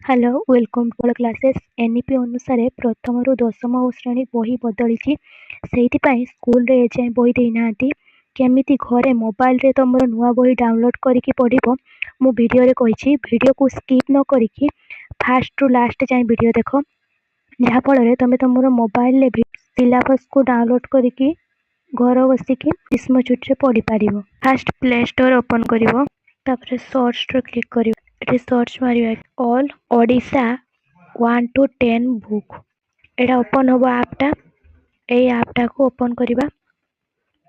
Hello welcome to our classes NEP अनुसार प्रथम रु दशम श्रेणी बही बदली से स्कूल रे एजाए बही देना केमिति घरे मोबाइल रे तुम नुआ बही डाउनलोड करके पढ़ मु वीडियो रे कही वीडियो को स्किप न करी फास्ट रु लास्ट जाए वीडियो देख जहाँफल तुम तुम मोबाइल रे सिलेबस को डाउनलोड करके घर बसिकी ग्रीष्म छुट्टी पढ़ी पार। फास्ट प्ले स्टोर ओपन कर सर्च क्लिक कर सर्च मार all Odisha 1 to 10 book Etah open हम आपटा ऐपटा को ओपन करवा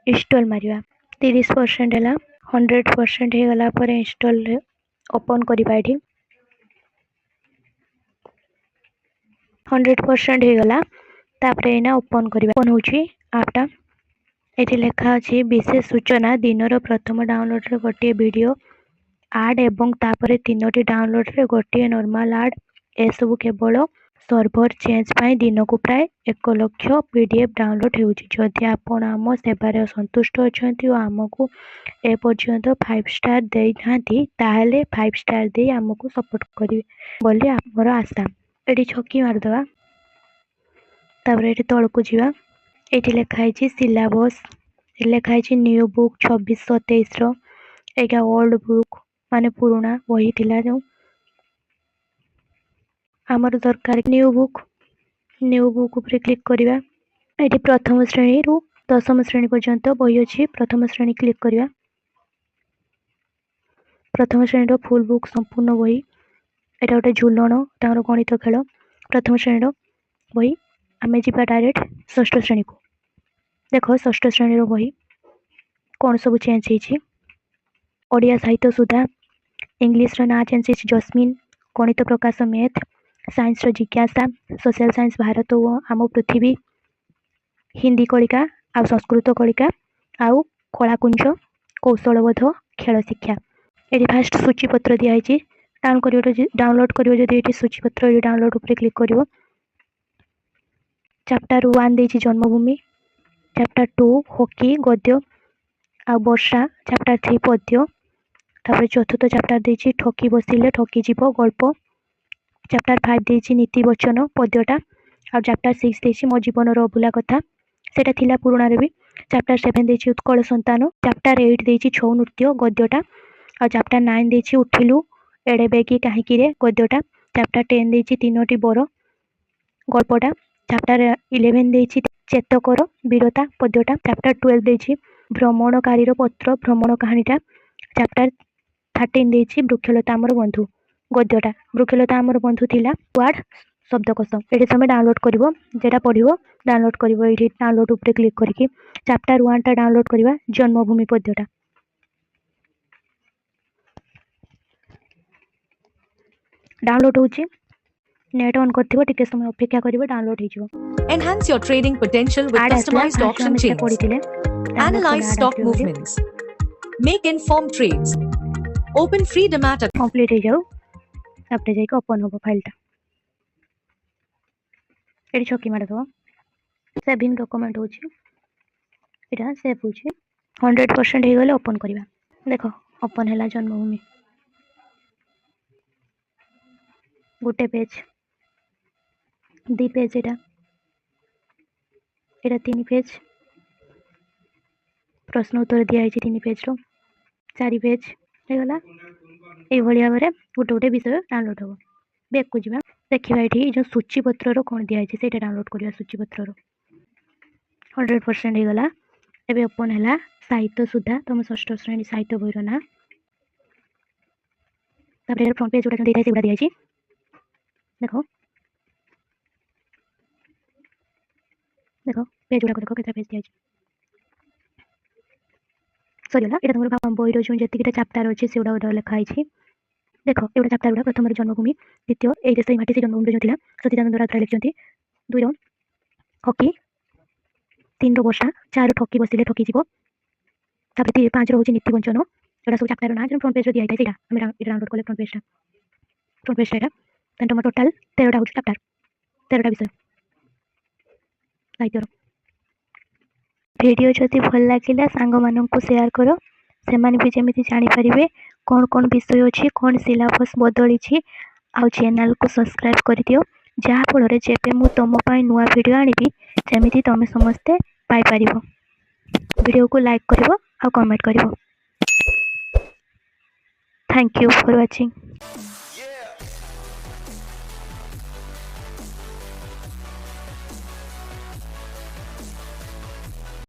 इंस्टॉल मारिबा 30% है 100% हो गला पर इंस्टॉल ओपन करवा ये 100% हो गला तापर एना ओपन करवा ओपन होची आपटा ये लिखा अच्छी विशेष सूचना दिन प्रथम डाउनलोड रे गोटे वीडियो आड एवं तापर 3टी डाउनलोड रे गोटे नॉर्मल आड ए सब केवल सर्भर चेंज पाई दिन को प्राय 1 लाख पीडीएफ डाउनलोड होउची। जदि आपण आम सेवारे संतुष्ट अछंती और आमको ए पर्यंत 5 स्टार दे थांती ताहले 5 स्टार दे आमको सपोर्ट करिवे बोली हमर आशा। एटी छक्की मारदवा तापर एटी तळको जीवा एटी लिखाई सिलेबस लिखाई न्यू बुक 26-23 रो एगा ओल्ड बुक माने पुराना बही थिला जो आमर दरकार न्यू बुक ऊपर क्लिक करवा ये प्रथम श्रेणी रु दशम श्रेणी पर्यंत बही अच्छी प्रथम श्रेणी क्लिक करवा प्रथम श्रेणी रो फुल बुक संपूर्ण बही एटा गोटे झूलन तार गणित खेल प्रथम श्रेणी रो बही आमे जीवा डायरेक्ट षष्ठ श्रेणी को देख षष्ठ श्रेणी रो बही कौन सब चेंज होती ओडिया साहित्य सुधा इंग्लिश रो ना चेंज होती जस्मिन गणित प्रकाश मैथ साइंस रो जिज्ञासा सोशल साइंस भारत और आम पृथ्वी हिंदी कलिका आ संस्कृत कलिका आउ कलाकुंज कौशलबोध खेल शिक्षा ये फास्ट सूचीपत्र दिखाई डाउनलोड कर जदि सूचीपत्र डाउनलोड उपर क्लिक कर चैप्टर 1 देछि जन्मभूमि चैप्टर 2 हॉकी गद्य आ वर्षा चैप्टर 3 पद्य तापर चतुर्थ चैप्टर देछि ठकी बसिले ठकी जीव गल्प चैप्टर 5 देछि नीति वचन पद्यटा आ चैप्टर 6 देछि मो जीवन रो अभूला कथा सेटा थिला पुराना रे भी चैप्टर 7 देछि उत्कल संतान चैप्टर 8 देछि छौ नृत्य गद्यटा आ चैप्टर 9 देछि उठिलु एडे बेगी काहेकि रे गद्यटा चैप्टर 10 देछि तीनोटी बर गल्पटा चैप्टर 11 देछि चेतकर वीरता पद्यटा चैप्टर 12 देछि भ्रमणकारी पत्र भ्रमण कहानीटा चैप्टर 13 देछि वृक्षलता आमर बंधु गद्यटा वृक्षलता आमर बंधु थिला वार्ड शब्दकोश ये समय डाउनलोड करिवो जेटा पढ़िवो डाउनलोड करिवो ये डाउनलोड ऊपर क्लिक करके चैप्टर 1 टा डाउनलोड करवा जन्मभूमि पद्यटा डाउनलोड होची नेट ऑन करथिबो टिके समय अपेक्षा करिवो डाउनलोड हो जिवो। Enhance your trading potential with customized auction chains. Analyze stock movements. Make informed trades. Open free demat account. Complete हो जाऊ तापर जाई के ओपन होबो फाइलटा एडी छकी मार दो सेविंग डॉक्यूमेंट होची एटा सेव होची 100% हो गले ओपन करबा देखो ओपन हैला जन्मभूमि गोटे पेज दी पेज एटा 3 पेज प्रश्न उत्तर दिया 3 पेज रो 4 पेज हो गला ए भलिया बारे गोटे गोटे विषय डाउनलोड हो बैक को जीवा देखिबा एठी जो सूचीपत्र रो कोन दिया छै सेटा डाउनलोड करिया सूचीपत्र रो 100% हो गला एबे ओपन हैला साहित्य सुधा तुम षष्ठ श्रेणी साहित्य बहिरो ना तापर फ्रंट पेज उडा देखाइ छै उडा दिया छै देखो पेज उडा देखो केता पेज दिया छै सरीला एटा तुम बहिरो जो जतिकिटा चैप्टर अछि से उडा लिखाइ छै देखो एटा चैप्टर उडा प्रथम जन्मभूमि द्वितीय ए देश माटी से जन्मभूमि जो थिला सतीदानंद राउतराय लिखचंती 2 हॉकी 3 वर्षा 4 ठकी बसिले ठकी जीव तापर 5 होची नीति वंचन एटा सब चैप्टर ना जो फ्रंट पेज दिया छै हम डाउनलोड करले फ्रंट पेज एटा तन टोटल 13टा होची चैप्टर 13टा विषय साहित्य वीडियो जदि भल लगिला सांग मानन को शेयर करो से माने भी जेमिति जानि परिबे कौन कौन विषय अछि कौन सिलेबस बदली छी आउ चैनल को सब्सक्राइब कर दियो जहाँ फल जेबे मु तुम नुआ वीडियो आनिबी सेमिति तुम समस्ते पाई परिबो। वीडियो को लाइक करिवो आ कमेंट करिवो। Thank you for watching.